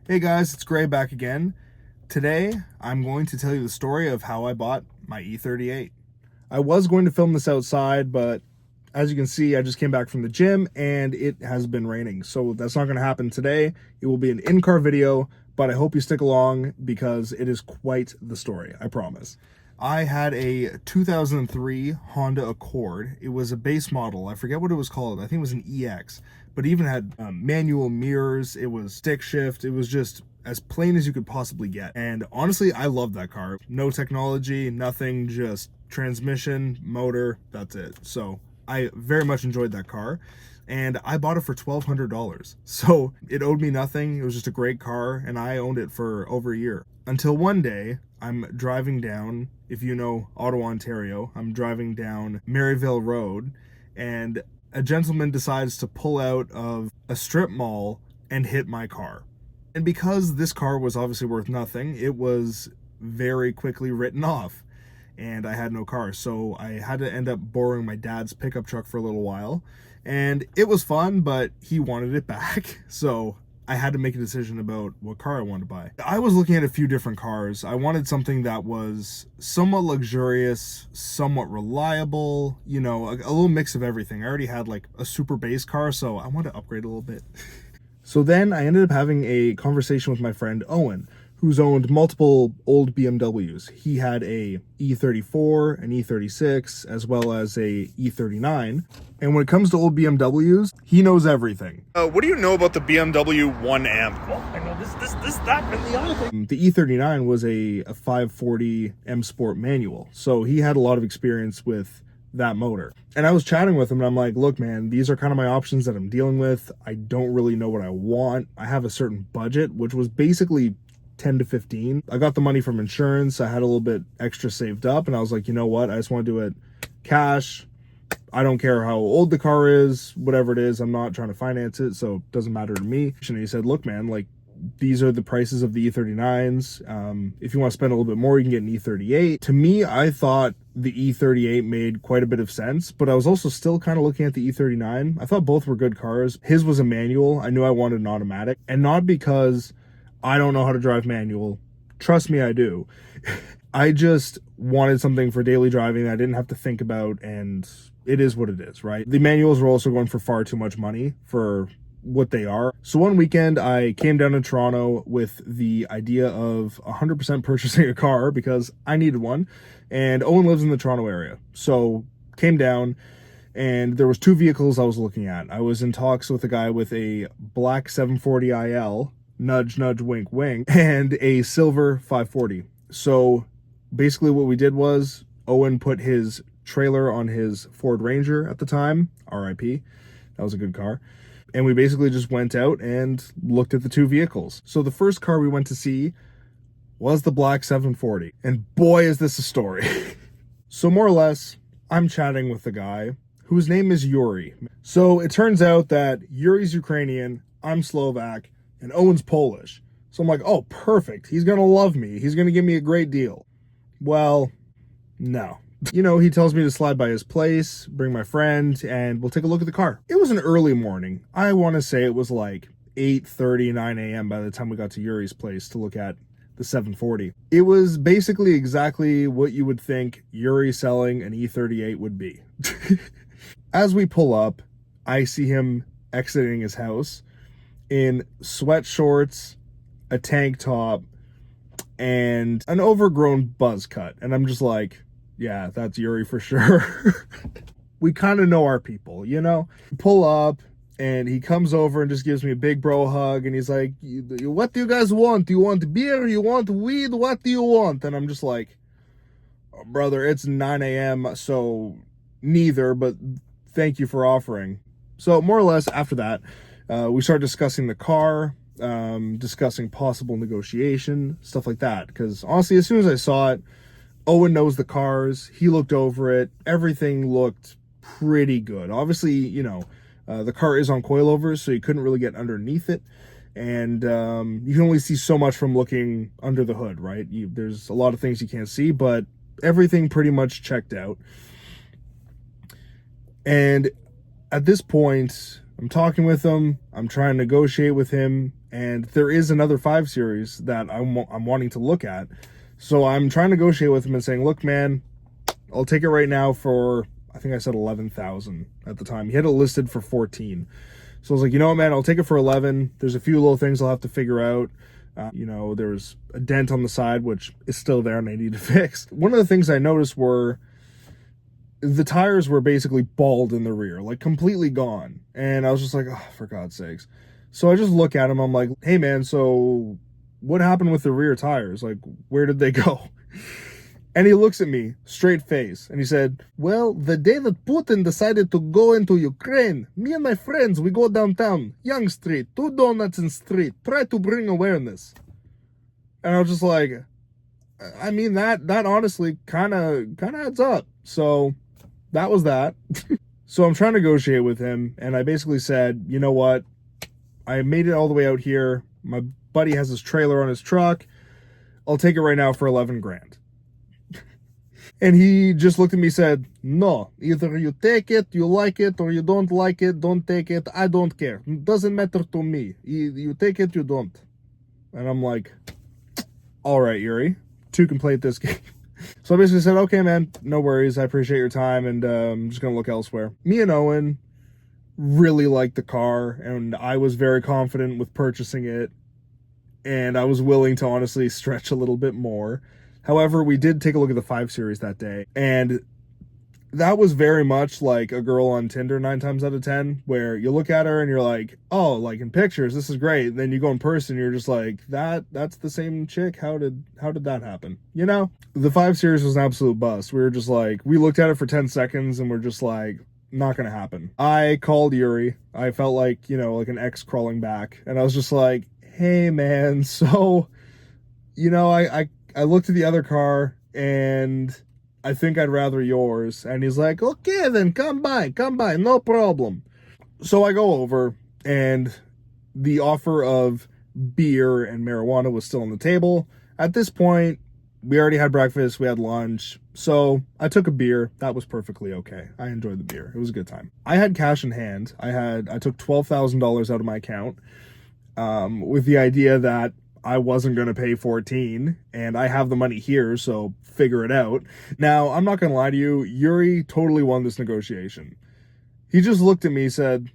Hey guys, it's Gray back again. Today, I'm going to tell you the story of how I bought my E38. I was going to film this outside, but as you can see, I just came back from the gym and it has been raining. So that's not going to happen today. It will be an in-car video, but I hope you stick along because it is quite the story, I promise. I had a 2003 Honda Accord. It was a base model. I forget what it was called. I think it was an EX, but it even had manual mirrors. It was stick shift. It was just as plain as you could possibly get. And honestly, I loved that car. No technology, nothing, just transmission, motor, that's it. So I very much enjoyed that car. And I bought it for $1,200. So it owed me nothing. It was just a great car, and I owned it for over a year. Until one day, I'm driving down, if you know Ottawa, Ontario, I'm driving down Maryville Road, and a gentleman decides to pull out of a strip mall and hit my car. And because this car was obviously worth nothing, it was very quickly written off. And I had no car, so I had to end up borrowing my dad's pickup truck for a little while. And it was fun, but he wanted it back, so I had to make a decision about what car I wanted to buy. I was looking at a few different cars. I wanted something that was somewhat luxurious, somewhat reliable, you know, a little mix of everything. I already had like a super base car, so I wanted to upgrade a little bit. So then I ended up having a conversation with my friend Owen, who's owned multiple old BMWs. He had a E34, an E36, as well as a E39. And when it comes to old BMWs, he knows everything. What do you know about the BMW 1M? Well, I know this, that, and the other thing. The E39 was a 540 M Sport manual, so he had a lot of experience with that motor. And I was chatting with him and I'm like, look man, these are kind of my options that I'm dealing with. I don't really know what I want. I have a certain budget, which was basically 10 to 15. I got the money from insurance. I had a little bit extra saved up and I was like, you know what? I just want to do it cash. I don't care how old the car is, whatever it is. I'm not trying to finance it, so it doesn't matter to me. And he said, look, man, like these are the prices of the E39s. If you want to spend a little bit more, you can get an E38. To me, I thought the E38 made quite a bit of sense, but I was also still kind of looking at the E39. I thought both were good cars. His was a manual. I knew I wanted an automatic, and not because I don't know how to drive manual. Trust me, I do. I just wanted something for daily driving that I didn't have to think about, and it is what it is, right? The manuals were also going for far too much money for what they are. So one weekend I came down to Toronto with the idea of 100% purchasing a car because I needed one, and Owen lives in the Toronto area. So came down and there was two vehicles I was looking at. I was in talks with a guy with a black 740 IL, nudge, nudge, wink, wink, and a silver 540. So basically what we did was Owen put his trailer on his Ford Ranger at the time, RIP. That was a good car. And we basically just went out and looked at the two vehicles. So the first car we went to see was the black 740. And boy, is this a story. So more or less, I'm chatting with the guy whose name is Yuri. So it turns out that Yuri's Ukrainian, I'm Slovak, and Owen's Polish. So I'm like, oh, perfect. He's going to love me. He's going to give me a great deal. Well, no. You know, he tells me to slide by his place, bring my friend, and we'll take a look at the car. It was an early morning. I want to say it was like 8:30, 9 a.m. by the time we got to Yuri's place to look at the 740. It was basically exactly what you would think Yuri selling an E38 would be. As we pull up, I see him exiting his house in sweat shorts, a tank top, and an overgrown buzz cut. And I'm just like, yeah, that's Yuri for sure. We kind of know our people, you know? Pull up, and he comes over and just gives me a big bro hug, and he's like, what do you guys want? Do you want beer? You want weed? What do you want? And I'm just like, oh, brother, it's 9 a.m., so neither, but thank you for offering. So more or less after that, we started discussing the car, discussing possible negotiation, stuff like that. Because honestly, as soon as I saw it, Owen knows the cars. He looked over it. Everything looked pretty good. Obviously, you know, the car is on coilovers, so you couldn't really get underneath it. And you can only see so much from looking under the hood, right? There's a lot of things you can't see, but everything pretty much checked out. And at this point, I'm talking with him. I'm trying to negotiate with him. And there is another 5 Series that I'm wanting to look at. So I'm trying to negotiate with him and saying, look, man, I'll take it right now for, I think I said 11,000 at the time. He had it listed for 14. So I was like, you know what, man, I'll take it for 11. There's a few little things I'll have to figure out. You know, there was a dent on the side, which is still there and I need to fix. One of the things I noticed were the tires were basically bald in the rear, like completely gone. And I was just like, oh, for God's sakes. So I just look at him. I'm like, hey, man, so what happened with the rear tires? Like, where did they go? And he looks at me, straight face, and he said, well, the day that Putin decided to go into Ukraine, me and my friends, we go downtown, Young Street, 2 donuts in street, try to bring awareness. And I was just like, I mean, that honestly kind of adds up. So that was that. So I'm trying to negotiate with him, and I basically said, you know what? I made it all the way out here. My buddy has his trailer on his truck. I'll take it right now for 11 grand. And he just looked at me and said, no, either you take it, you like it, or you don't like it, don't take it. I don't care. It doesn't matter to me. You take it, you don't. And I'm like, all right, Yuri, 2 can play at this game. So I basically said, okay, man, no worries. I appreciate your time, and I'm just going to look elsewhere. Me and Owen really liked the car, and I was very confident with purchasing it, and I was willing to honestly stretch a little bit more. However, we did take a look at the 5 Series that day, and that was very much like a girl on Tinder 9 times out of 10, where you look at her and you're like, oh, like in pictures, this is great. And then you go in person, you're just like, that's the same chick. How did that happen? You know, the 5 Series was an absolute bust. We were just like, we looked at it for 10 seconds and we're just like, not gonna happen. I called Yuri. I felt like, you know, like an ex crawling back, and I was just like, hey man, so, you know, I looked at the other car and I think I'd rather yours. And he's like, okay, then come by, no problem. So I go over, and the offer of beer and marijuana was still on the table. At this point, we already had breakfast, we had lunch. So I took a beer. That was perfectly okay. I enjoyed the beer. It was a good time. I had cash in hand. I took $12,000 out of my account, with the idea that I wasn't going to pay 14, and I have the money here, so figure it out. Now, I'm not going to lie to you, Yuri totally won this negotiation. He just looked at me and said,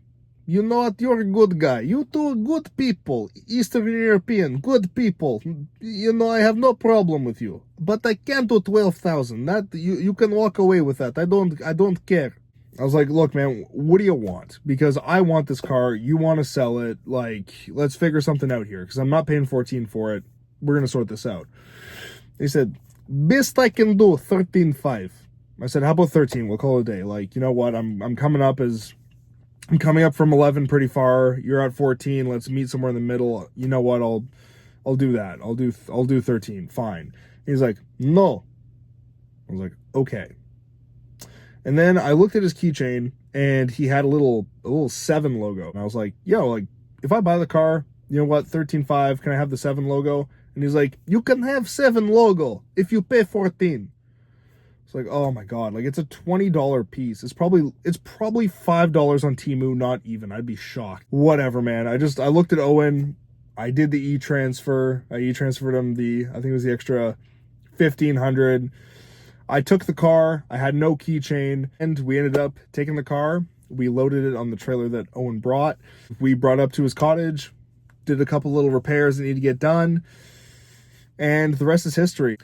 you know what, you're a good guy. You two good people, Eastern European, good people. You know, I have no problem with you. But I can't do 12,000. That you can walk away with that. I don't care. I was like, look, man, what do you want? Because I want this car. You want to sell it. Like, let's figure something out here, because I'm not paying 14 for it. We're going to sort this out. He said, best I can do, 13.5. I said, how about 13? We'll call it a day. Like, you know what? I'm coming up from 11 pretty far. You're at 14. Let's meet somewhere in the middle. You know what? I'll do that. I'll do 13. Fine. He's like, no. I was like, okay. And then I looked at his keychain, and he had a little 7 logo. And I was like, yo, like, if I buy the car, you know what, 13.5, can I have the 7 logo? And he's like, you can have 7 logo if you pay 14. It's like, oh my God, like, it's a $20 piece. It's probably $5 on Temu, not even. I'd be shocked. Whatever, man. I looked at Owen. I did the e-transfer. I e-transferred him I think it was the extra $1,500. I took the car. I had no keychain, and we ended up taking the car. We loaded it on the trailer that Owen brought. We brought it up to his cottage, did a couple little repairs that need to get done, and the rest is history.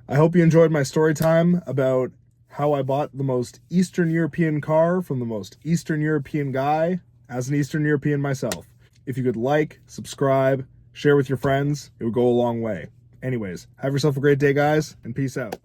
I hope you enjoyed my story time about how I bought the most Eastern European car from the most Eastern European guy, as an Eastern European myself. If you could like, subscribe, share with your friends, it would go a long way. Anyways, have yourself a great day, guys, and peace out.